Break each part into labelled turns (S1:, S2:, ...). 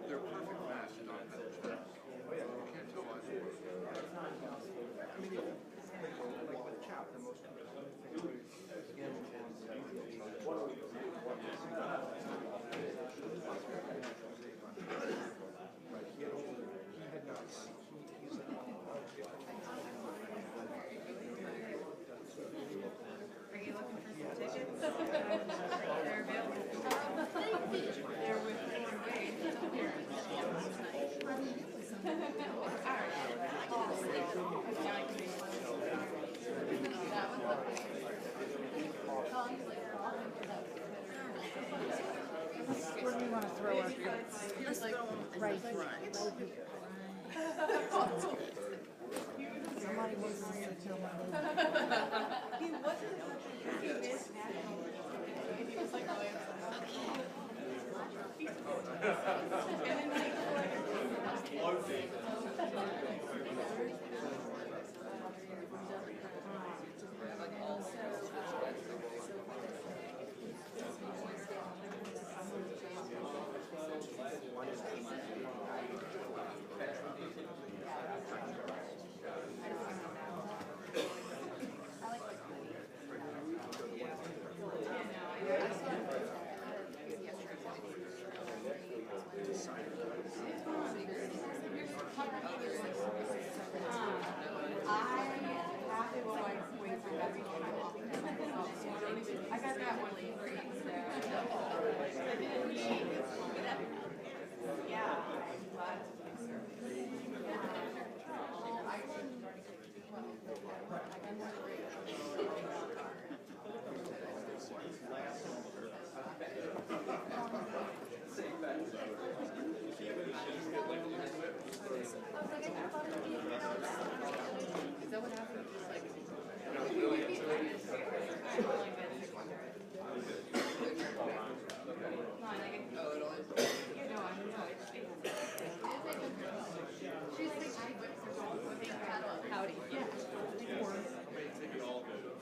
S1: They're perfect match. You can't tell why.
S2: Are you looking for some tickets? They're available. They're with Foreign Wave.
S3: Where do you want to throw us?
S2: Let's throw them
S3: Right front. Somebody wants to tell my name.
S2: He wasn't. He missed national. He was like, oh, and then like, I got that one for you. Yeah. Is that what happened? Just like, howdy. Yeah.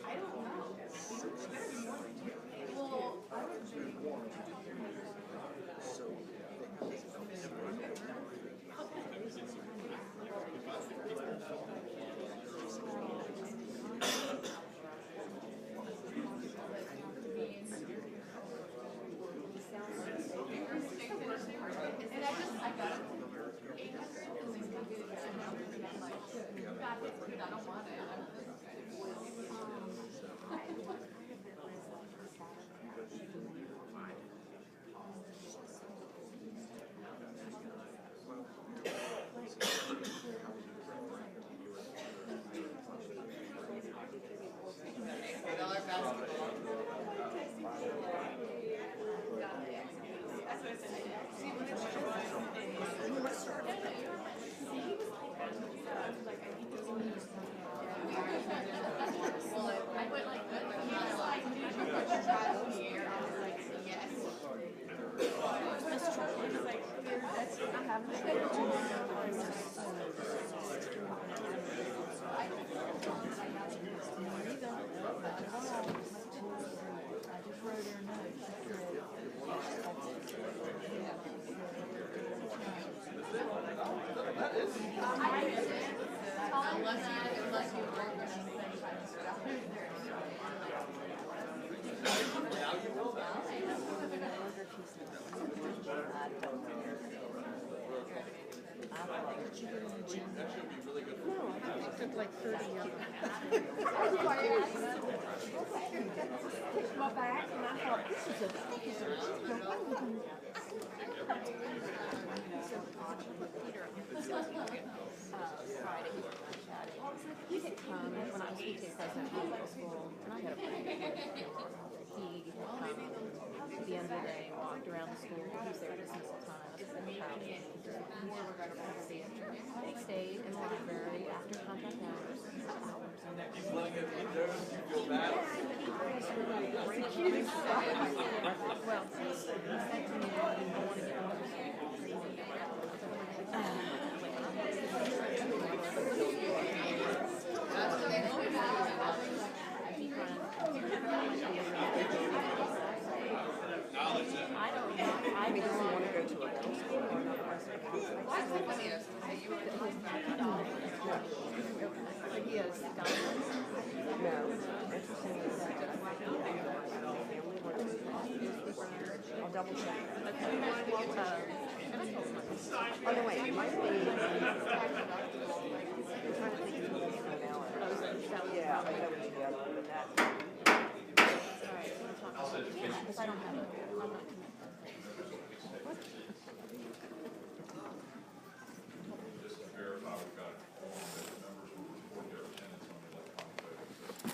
S2: I don't know. Well, I don't and I got it. 800 and they still get it. I'm like, God, I don't want it. $4 basketball. That's what I said. See, when it's just well, I went like, he was like, did you put your child here? I was like, yes. He's like, that's, I haven't. Unless you work with us.
S1: That should be really good for
S3: like 30 of them. My back, and I thought, this is a
S2: Friday, he had come when I was teaching president of middle school, and I had a pretty good year. He had come at the end of the day, walked around the school, he was there dismissal time, I was very proud of him. He stayed in the library after contact hours.
S1: He's letting it be there. You feel bad?
S2: Well, he said to me, I want to get out of school. I don't want to go to a middle school or another person. He has guidance.
S3: No, interesting is that I'll double check. Oh, no, wait, it might be. I'm trying to think of who the email is. Yeah, I know what you got, but that.
S2: Because I don't have it. I'm not connected.
S4: Just to verify, we've got all the members who report their attendance on the electronic voting system.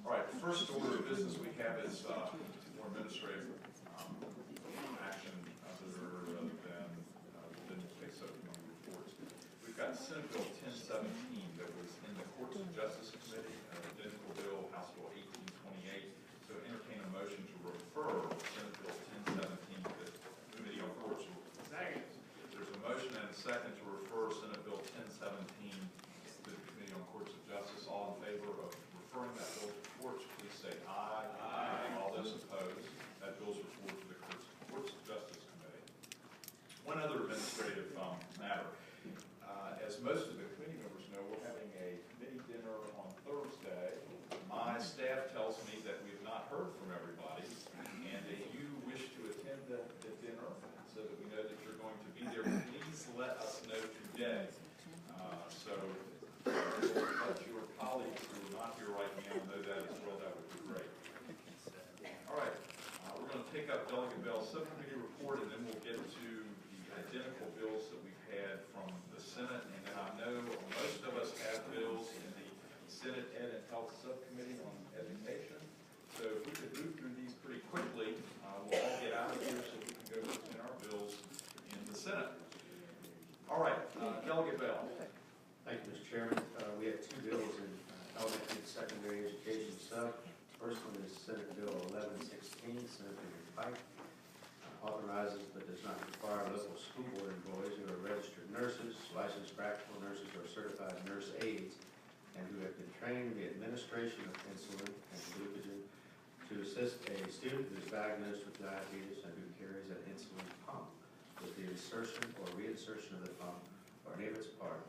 S4: All right, the first order of business we have is more administrative action other than take subcommittee reports. We've got Senate Bill 1017 that was in the Courts of Justice Committee, identical bill, House Bill 1828. So entertain a motion to refer Senate Bill 1017 to the Committee on Courts. There's a motion and a second to refer Senate Bill 1017 to the Committee on Courts of Justice. All in favor of referring that bill to courts, please say aye. Aye. All those opposed, that bill is referred to the Courts of Justice Committee. One other administrative matter. As most of the committee members know, we're having a committee dinner on Thursday. My staff tells me that we've not heard from everybody, and if you wish to attend the dinner so that we know that you're going to be there, please let us know today. So let your colleagues who are not here right now know that as well. That would be great. All right, we're going to take up Delegate Bell's subcommittee report, and then we'll get to the identical bills that we've had from the Senate. And then I know most of us have bills in the Senate Ed and Health Subcommittee on Education. So if we could move through these pretty quickly, we'll all get out of here so we can go between our bills in the Senate. All right, Delegate Bell.
S5: Thank you, Mr. Chairman. We have two bills in elementary and secondary education sub. First one is Senate Bill 1116, Senator Pike, authorizes but does not require local school board employees who are registered nurses, licensed practical nurses, or certified nurse aides, and who have been trained in the administration of insulin and glucogen to assist a student who is diagnosed with diabetes and who carries an insulin pump with the insertion or reinsertion of the pump or any of its part,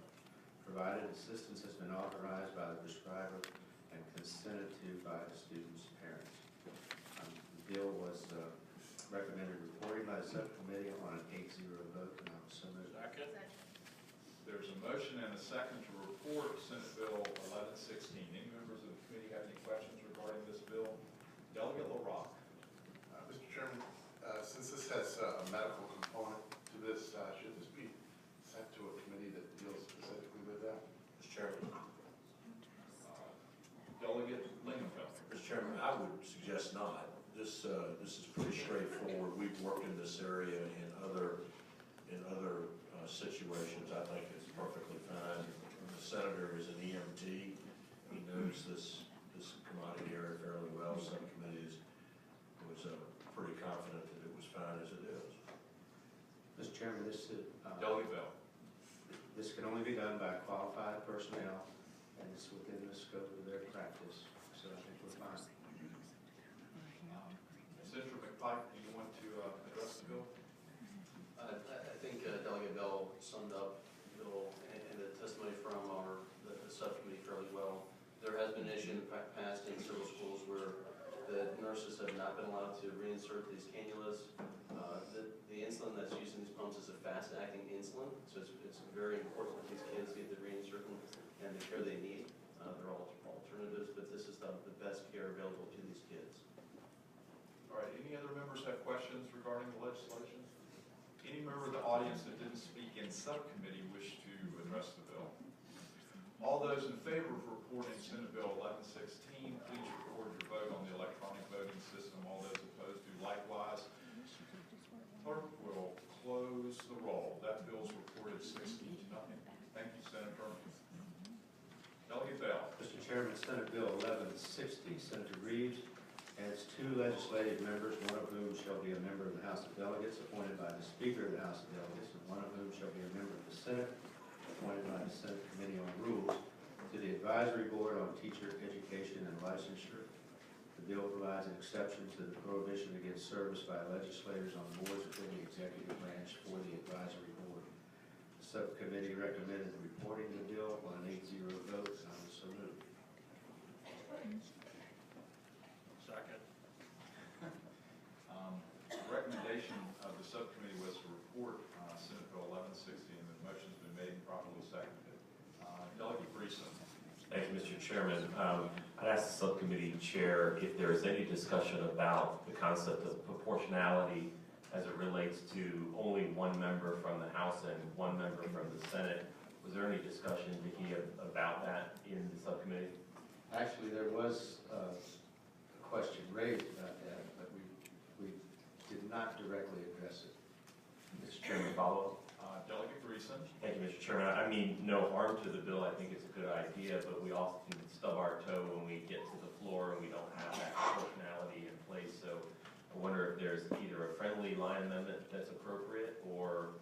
S5: provided assistance has been authorized by the prescriber and consented to by the student's parents. The bill was recommended reporting by the subcommittee on an 8-0 vote, and I'm so moved.
S4: Second. There's a motion and a second to report Senate Bill 1116. Any members of the committee have any questions regarding this bill? Delegate LaRock.
S6: Mr. Chairman, since this has a medical component to this, should this be sent to a committee that deals specifically with that?
S7: Mr. Chairman.
S4: Delegate Lingenfeld.
S7: Mr. Chairman, I would suggest not. This is pretty straightforward. We've worked in this area in other situations. I think it's perfectly fine. The senator is an EMT. He knows this commodity area fairly well. Subcommittee was pretty confident that it was fine as it is.
S5: Mr. Chairman,
S4: Delegate Bell.
S5: this can only be done by qualified personnel, and it's within the scope of their practice, so I think we're fine.
S4: Senator McPike, do you want to address the bill?
S8: I think Delegate Bell summed up the bill and the testimony from the subcommittee fairly well. There has been an issue in the past in have not been allowed to reinsert these cannulas. The insulin that's used in these pumps is a fast-acting insulin, so it's very important that these kids get the reinsertion and the care they need. They're all alternatives, but this is the best care available to these kids.
S4: All right, any other members have questions regarding the legislation? Any member of the audience that didn't speak in subcommittee wish to address the bill? All those in favor of reporting Senate Bill 1116, please record your vote on the electronic voting system. All those opposed do likewise. Clerk will close the roll. That bill is reported 16-0. Thank you, Senator. Delegate Bell.
S5: Mr. Chairman, Senate Bill 1160, Senator Reeves adds 2 legislative members, one of whom shall be a member of the House of Delegates appointed by the Speaker of the House of Delegates, and one of whom shall be a member of the Senate appointed by the Senate Committee on Rules, to the Advisory Board on Teacher Education and Licensure. The bill provides an exception to the prohibition against service by legislators on boards within the executive branch for the Advisory Board. The subcommittee recommended reporting the bill on an 8-0 vote, and I will so move.
S7: Second.
S4: The recommendation of the subcommittee was to report Senate Bill 1160, and the motion's been made and properly seconded. Delegate Breeson.
S9: Thank you, Mr. Chairman. I'd ask the subcommittee chair if there is any discussion about the concept of proportionality as it relates to only one member from the House and one member from the Senate. Was there any discussion, Vicki, about that in the subcommittee?
S5: Actually, there was a question raised about that, but we did not directly address it.
S9: Mr. Chairman, follow up?
S4: Delegate Breeson.
S9: Thank you, Mr. Chairman. I mean, no harm to the bill. I think it's a good idea, but we often stub our toe when we get to the floor and we don't have that proportionality in place. So I wonder if there's either a friendly line amendment that's appropriate, or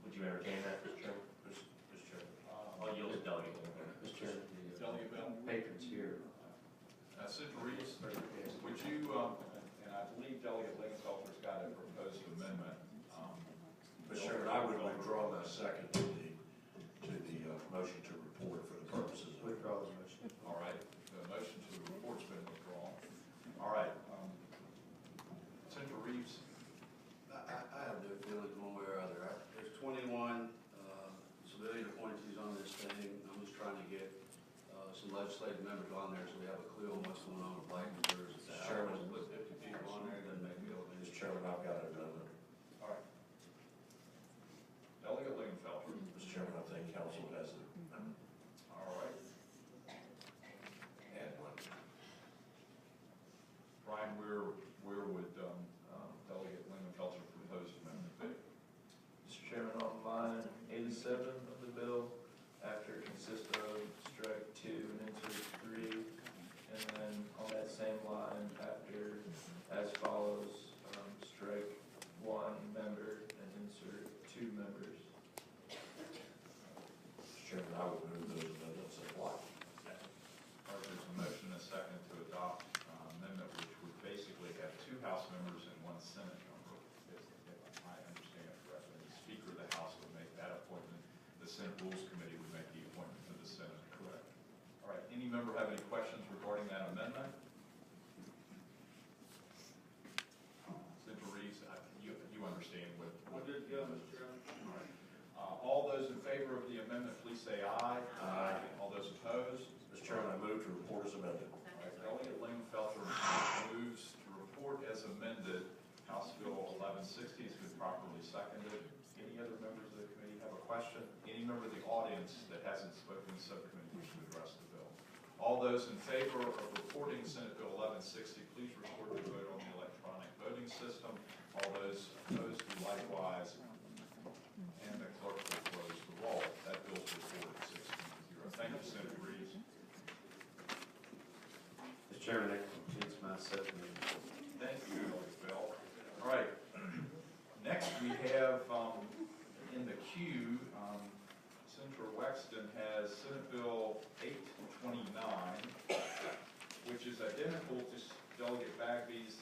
S9: would you entertain that, Mr. Chairman? Mr. Chairman. I'll yield to Delegate.
S5: Mr. Chairman, the
S4: Delegate Bell.
S5: patrons here.
S4: Senator Reeves, would you, and I believe Delegate Lingenfelter's got a proposed amendment.
S7: Mr. Chairman, I would withdraw my second to the motion to report for the purposes of.
S5: Withdraw the motion.
S4: All right, the motion to the report's been withdrawn. All right, Senator Reeves.
S10: I have no feelings one way or other. There's 21 civilian appointees on this thing. I'm just trying to get some legislative members on there so we have a clue on what's going on with licensures. If the House wants to put 50 people on there, then maybe it'll be.
S7: Mr. Chairman, I've got an amendment.
S4: All right. Delegate Lingenfelter.
S7: Mr. Chairman, I think council has it.
S4: All right.
S7: And one.
S4: Brian, where would Delegate Lingenfelter propose amendment be?
S11: Mr. Chairman, on line 87 of the bill, after consist of, strike 2 and insert 3, and then on that same line, after as follows, strike 1 member and insert 2 members.
S7: Mr. Chairman, I would move those amendments as one.
S4: All right, there's a motion and a second to adopt amendment, which would basically have 2 House members and 1 Senate member, if I understand it correctly. The Speaker of the House would make that appointment. The Senate Rules Committee would make the appointment to the Senate. Correct. All right, any member have any questions regarding that amendment? Senator Reeves, you understand what?
S10: Good to go, Mr. Chairman.
S4: All right. All those in favor of the amendment, please say aye.
S7: Aye.
S4: All those opposed?
S7: Mr. Chairman, I move to report as amended.
S4: All right, Delegate Lingenfelter moves to report as amended. House Bill 1160 has been properly seconded. Any other members of the committee have a question? Any member of the audience that hasn't spoken in subcommittee wish to address the bill? All those in favor of reporting Senate Bill 1160, please record your vote on the electronic voting system. All those opposed do likewise. And the clerk will close the roll. That bill is reported 16-0. Thank you, Senator Reeves.
S5: Mr. Chairman, that completes my subcommittee.
S4: Thank you, Delegate Bell. All right. Next, we have in the queue, Senator Wexton has Senate Bill 829, which is identical to Delegate Bagby's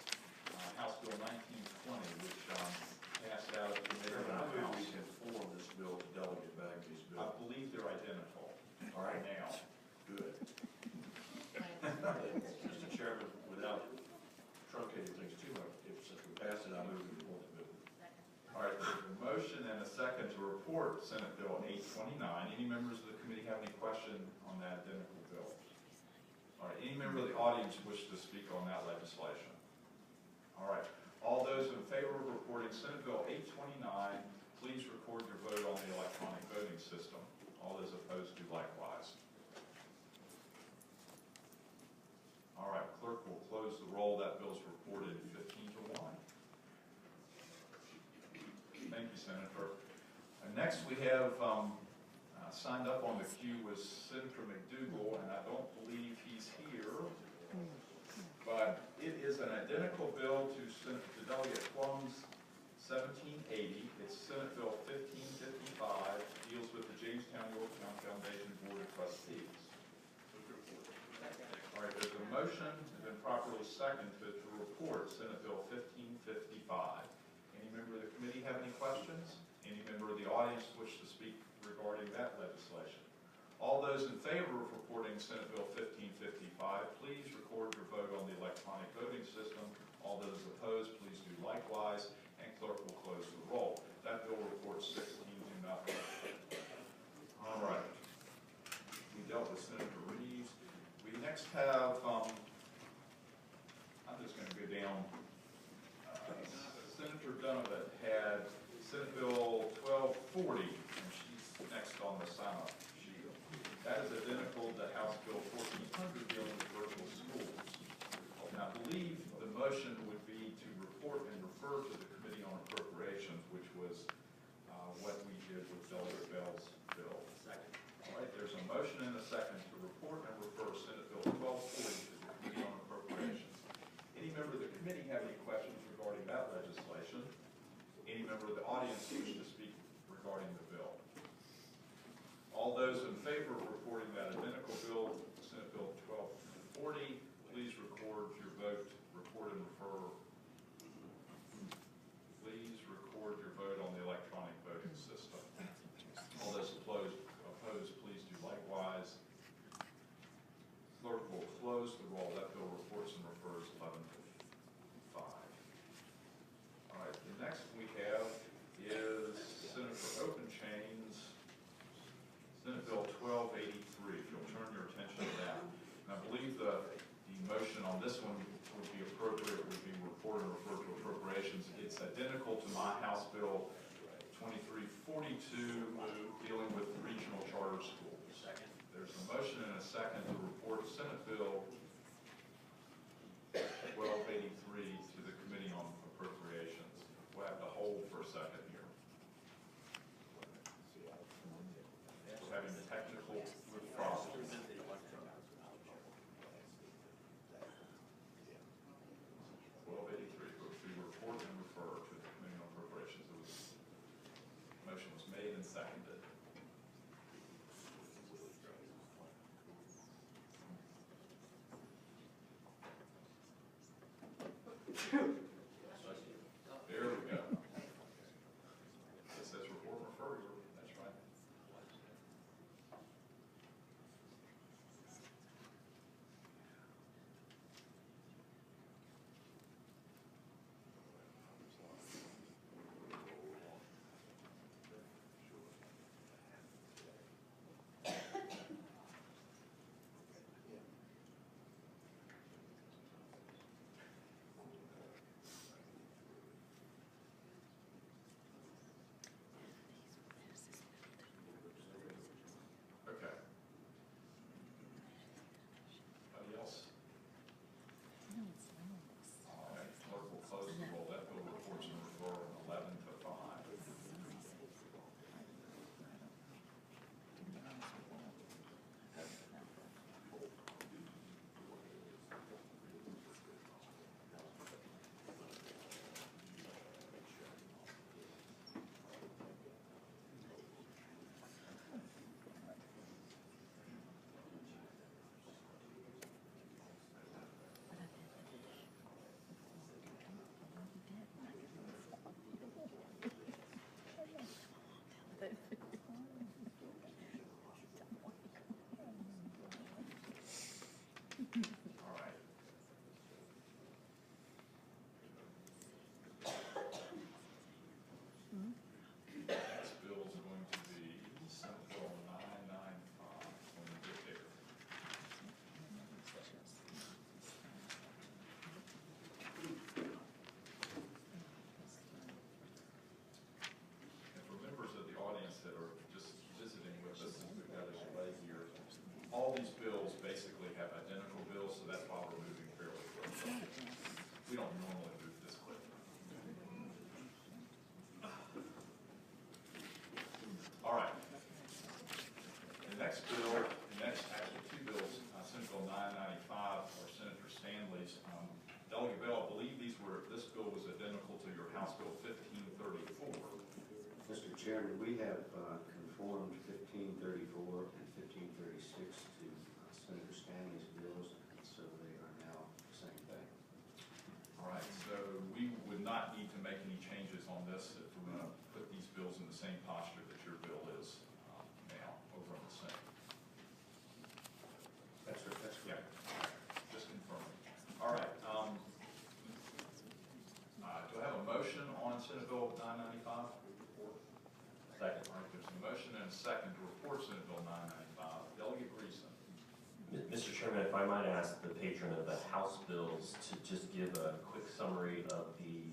S4: House Bill 1920, which passed out of the committee.
S7: Chairman, I move we conform this bill to Delegate Bagby's
S4: I
S7: bill.
S4: believe they're identical.
S7: All right.
S4: Now.
S7: Good. Mr. Chairman, without
S4: member of the audience wish to speak on that legislation? All right. All those in favor of reporting Senate Bill 829, please record your vote on the electronic voting system. All those opposed do likewise. All right, clerk will close the roll. That bill's reported 15 to 1. Thank you, Senator. Next, we have signed up on the queue was Senator McDougal, and I don't believe he's here. But it is an identical bill to Delegate Plum's 1780. It's Senate Bill 1555, deals with the Jamestown Yorktown Foundation Board of Trustees. All right, there's a motion and been properly seconded to report Senate Bill 1555. Any member of the committee have any questions? Any member of the audience wish to speak regarding that legislation? All those in favor of reporting Senate Bill 1555, please record your vote on the electronic voting system. All those opposed, please do likewise, and clerk will close the roll. That bill reports 16 to nothing. All right. We dealt with Senator Reeves. We next have, I'm just going to go down. Senator Donovan had Senate Bill 1240, and she's next on the sign-up sheet. That is identical to House Bill 1400 dealing with virtual schools. And I believe the motion would be to report and refer to the Committee on Appropriations, which was what we did with Delegate Bell's bill. Second. All right, there's a motion and a second to report and refer Senate Bill 1240 to the Committee on Appropriations. Any member of the committee have any questions regarding that legislation? Any member of the audience wish to speak regarding the bill? All those in favor of reporting that identical bill, Senate Bill 1240, please record your vote, report and refer. Please record your vote on the electronic voting system. All those opposed, please do likewise. Clerk will close the roll. That bill reports and refers 11 to 5. All right, the next we have is Senator Open Chains, Senate Bill 1283. If you'll turn your attention to that. And I believe the motion on this one would be appropriate, would be report and refer to appropriations. It's identical to my House Bill 2342 dealing with regional charter schools. Second. There's a motion and a second to report Senate Bill 1283 to the Committee on Appropriations. We'll have to hold for a second here. We're having technical problems. 1283, which we report and refer to the Committee on Appropriations. Motion was made and seconded. Delegate Bell, I believe this bill was identical to your House Bill 1534.
S5: Mr. Chairman, we have conformed 1534 and 1536 to Senator Stanley's bills, and so they are now the same thing.
S4: All right, so we would not need to make any changes on this if we're going to put these bills in the same posture that your bill is now over in the Senate.
S5: That's right, that's
S4: Yeah,
S5: right.
S4: just confirming. All right. Do I have a motion on Senate Bill 995?
S9: Second.
S4: All right, there's a motion and a second to report Senate Bill 995. Delegate Greason.
S9: Mr. Chairman, if I might ask the patron of the House bills to just give a quick summary of the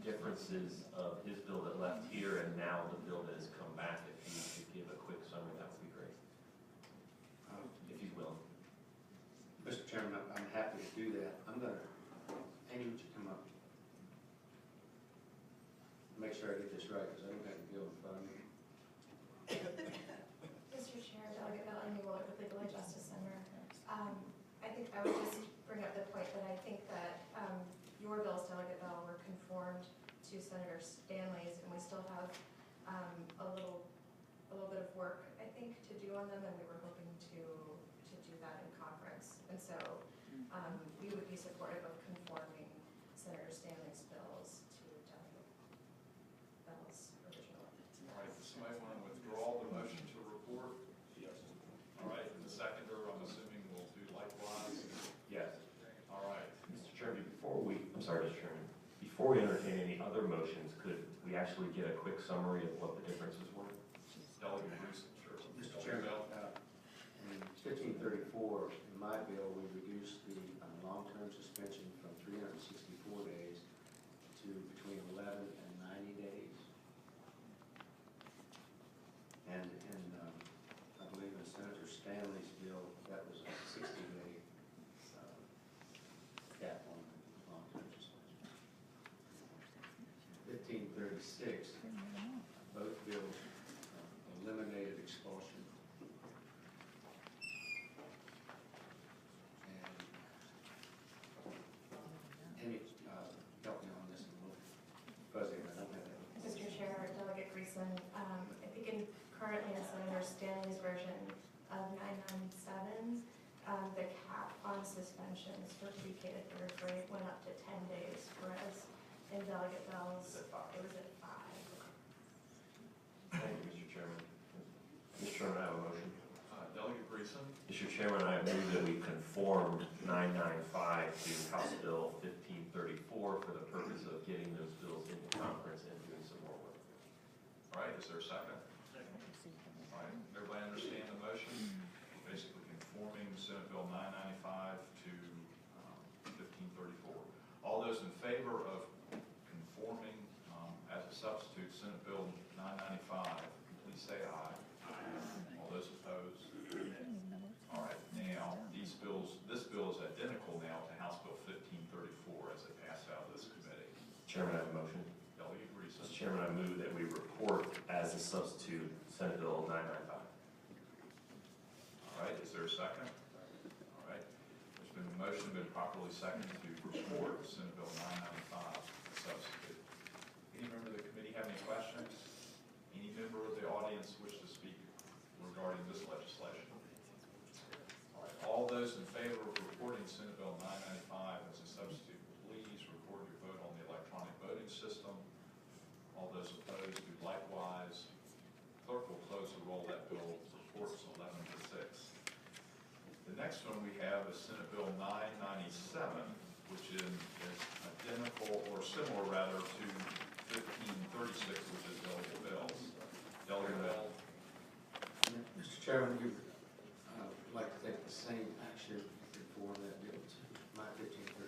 S9: differences of his bill that left here and now the bill that has come back. If he could give a quick summary, that would be great, if he's willing.
S5: Mr. Chairman, I'm happy to do that. I'm going to, Amy, would you come up? Make sure I get this right, because I don't have the bill in front of me.
S12: Mr. Chair, Delegate Bell, Amy Willard with Legal Aid Justice Center. I think I would just bring up the point that I think that your bills, Delegate Bell, were conformed to Senator Stanley's, and we still have a little bit of work, I think, to do on them, and we were hoping to do that in conference. And so we would be supportive of conforming Senator Stanley's bills to Delegate Bell's original.
S4: All right, does somebody want to withdraw the motion to report?
S9: Yes.
S4: All right, and the seconder, I'm assuming, will do likewise?
S9: Yes.
S4: All right.
S9: Mr. Chairman, before we entertain any other motions, could we actually get a quick summary of what the differences were?
S4: Delegate Greason, sure.
S5: Mr.
S4: Delegate
S5: Chairman,
S4: Bell.
S5: in 1534, in my bill, we reduced the long-term suspension from 364 days to between 11 and 90 days. And I believe in Senator Stanley's bill, that was a 60-day cap on long-term suspension. 1536, both bills eliminated expulsion. And Amy, help me on this a little fuzzy, I don't have that.
S12: Mr. Chair, Delegate Greason, I think currently in Senator Stanley's version of 997, the cap on suspensions for pre-K to third grade went up to 10 days, whereas in Delegate Bell's, it was at 5.
S9: Thank you, Mr. Chairman. Mr. Chairman, I have a motion.
S4: Delegate Greason.
S9: Mr. Chairman, I move that we conformed 995 to House Bill 1534 for the purpose of getting those bills into conference and doing some more work.
S4: All right, is there a second? All right, everybody understand the motion? We're basically conforming Senate Bill 995 to 1534. All those in favor of conforming as a substitute Senate Bill 995, please say aye. All those opposed? All right, now, this bill is identical now to House Bill 1534 as it passed out of this committee.
S9: Chairman, I have a motion.
S4: Delegate Greason.
S9: Mr. Chairman, I move that we report as a substitute Senate Bill 995.
S4: All right, is there a second? All right, there's been a motion, been properly seconded to report Senate Bill 995 as substitute. Any member of the committee have any questions? Any member of the audience wish to speak regarding this legislation? All right, all those in favor of reporting Senate Bill 995 as a substitute, please record your vote on the electronic voting system. All those opposed do likewise. Clerk will close the roll. That bill reports 11 to 6. The next one we have is Senate Bill 997, which is identical or similar rather to 1536, which is Delegate Bell's. Delegate Bell.
S5: Mr. Chairman, you like to take the same action for that bill to my 1536.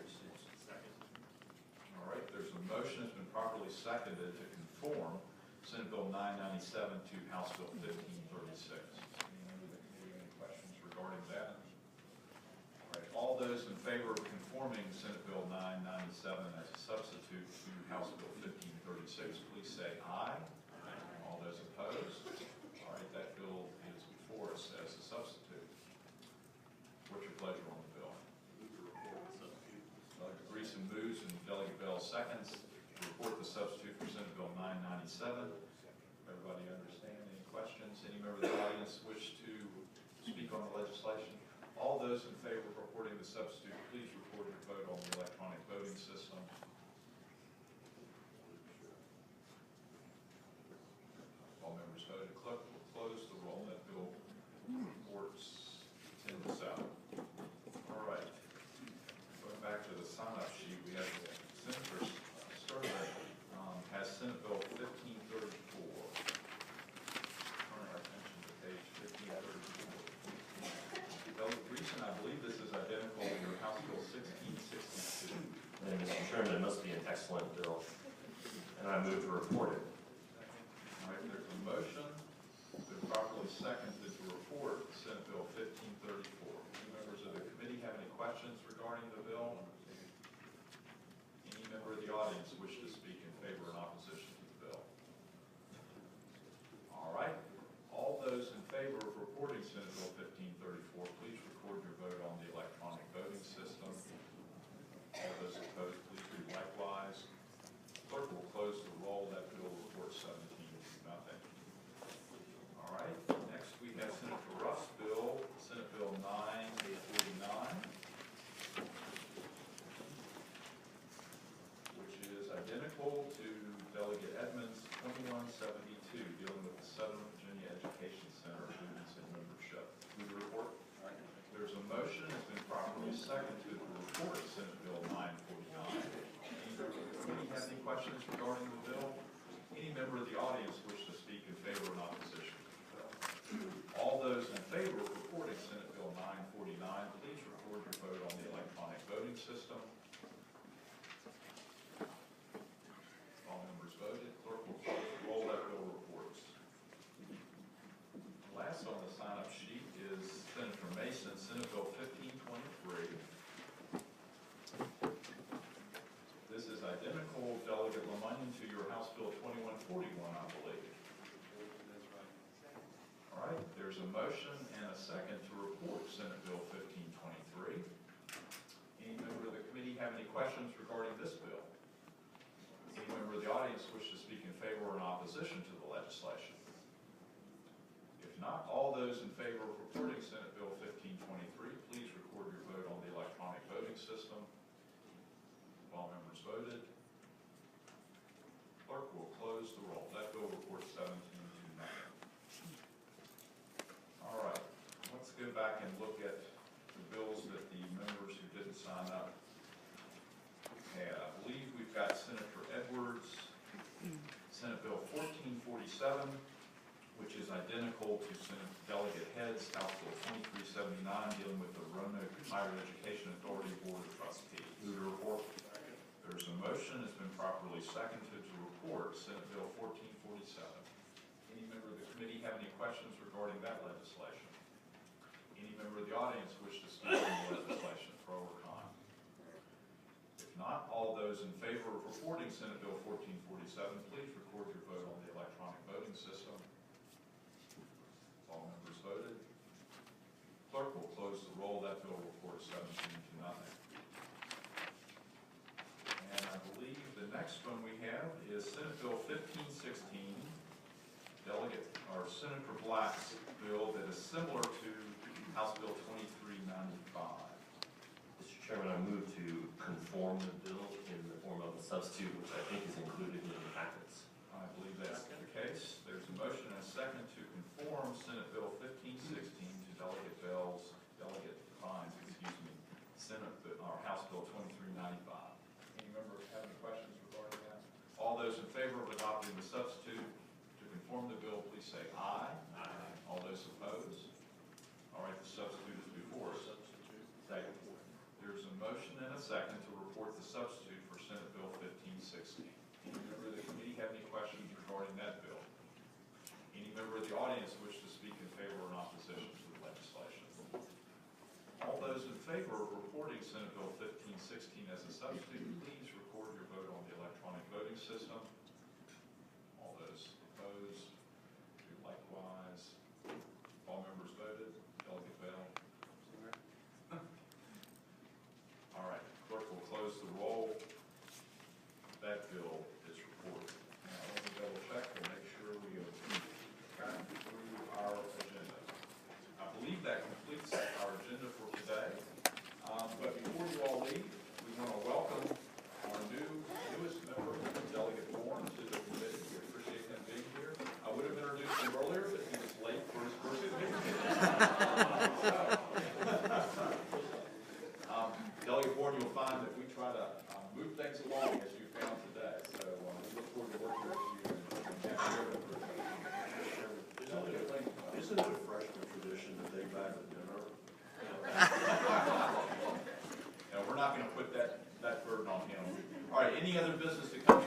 S4: All right, there's a motion that's been properly seconded to conform Senate Bill 997 to House Bill 1536. Any member of the committee have any questions regarding that? All right, all those in favor of conforming Senate Bill 997 as a substitute to House Bill 1536, please say aye. All those opposed? All right, that bill is before us as a substitute. What's your pleasure on the bill? Delegate Greason Bell seconds to report the substitute for Senate Bill 997. Everybody understand? Any questions? Any member of the audience wish to speak on the legislation? All those in favor of reporting the substitute, please record your vote on the electronic voting system. All members voted. Clerk will close the roll. That bill reports 10 to 7. All right. Going back to the sign-up sheet, we have Senator Sturtevant has Senate Bill 1534. Turn our attention to page 1534. The reason I believe this is identical to your House Bill 1662.
S9: And Mr. Chairman, it must be an excellent bill, and I move to report it.
S4: All right, there's a motion to properly seconded to report Senate Bill 1534. Any members of the committee have any questions regarding the bill? Any member of the audience wish to speak in favor or in opposition to the bill? All right, all those in favor of reporting Senate Bill 1534, please record your vote on the electronic voting system. All those opposed, please do likewise. Clerk will close the roll. That bill will report 17 to nothing. All right, next we have Senator Ruff's bill, Senate Bill 949, which is identical to Delegate Edmonds' 2172, dealing with the Southern Virginia Education Center duties and membership. Move the report. There's a motion that's been properly seconded to report Senate Bill 949. Any member of the committee have any questions regarding the bill? Any member of the audience wish to speak in favor or in opposition to the bill? All those in favor of reporting Senate Bill 949, please record your vote on the electronic voting system. All members voted. Clerk will close the roll. That bill reports. Last on the sign-up sheet is Senator Mason, Senate Bill 1523. This is identical, Delegate Lemonnion, to your House Bill 2141, I believe. All right, there's a motion and a second to report Senate Bill 1523. Any member of the committee have any questions regarding this bill? Any member of the audience wish to speak in favor or in opposition to the legislation? If not, all those in favor of reporting Senate Bill 1523, please record your vote on the electronic voting system. All members voted. Clerk will close the roll. That bill reports 17 to nothing. All right, let's go back and look at the bills that the members who didn't sign up had. I believe we've got Senator Edwards, Senate Bill 1447, which is identical to Senate Delegate Head's House Bill 2379, dealing with the Roanoke Higher Education Authority Board of Trustees. Move to report. There's a motion that's been properly seconded to report Senate Bill 1447. Any member of the committee have any questions regarding that legislation? Any member of the audience wish to speak on the legislation, pro or con? If not, all those in favor of reporting Senate Bill 1447, please record your vote on the electronic voting system. All members voted. Clerk will close the roll. That bill reports 17 to nothing. And I believe the next one we have is Senate Bill 1516, Senator Black's bill that is similar to House Bill 2395.
S9: Mr. Chairman, I move to conform the bill in the form of a substitute, which I think is included in the packets.
S4: I believe that's the case. There's a motion and a second to conform Senate Bill 1516 to Delegate Fine's, House Bill 2395. Any member have any questions regarding that? All those in favor of adopting the substitute to conform the bill, please say aye. Aye. All those opposed? All right, the substitute is before us. Second. There's a motion and a second to report the substitute for Senate Bill 1516. Any member of the committee have any questions regarding that bill? Any member of the audience wish to speak in favor or in opposition to the legislation? All those in favor of reporting Senate Bill 1516 as a substitute, please record your vote on the electronic voting system. All those opposed, do likewise. All members voted. Delegate Bell. All right, clerk will close the roll. any other business to come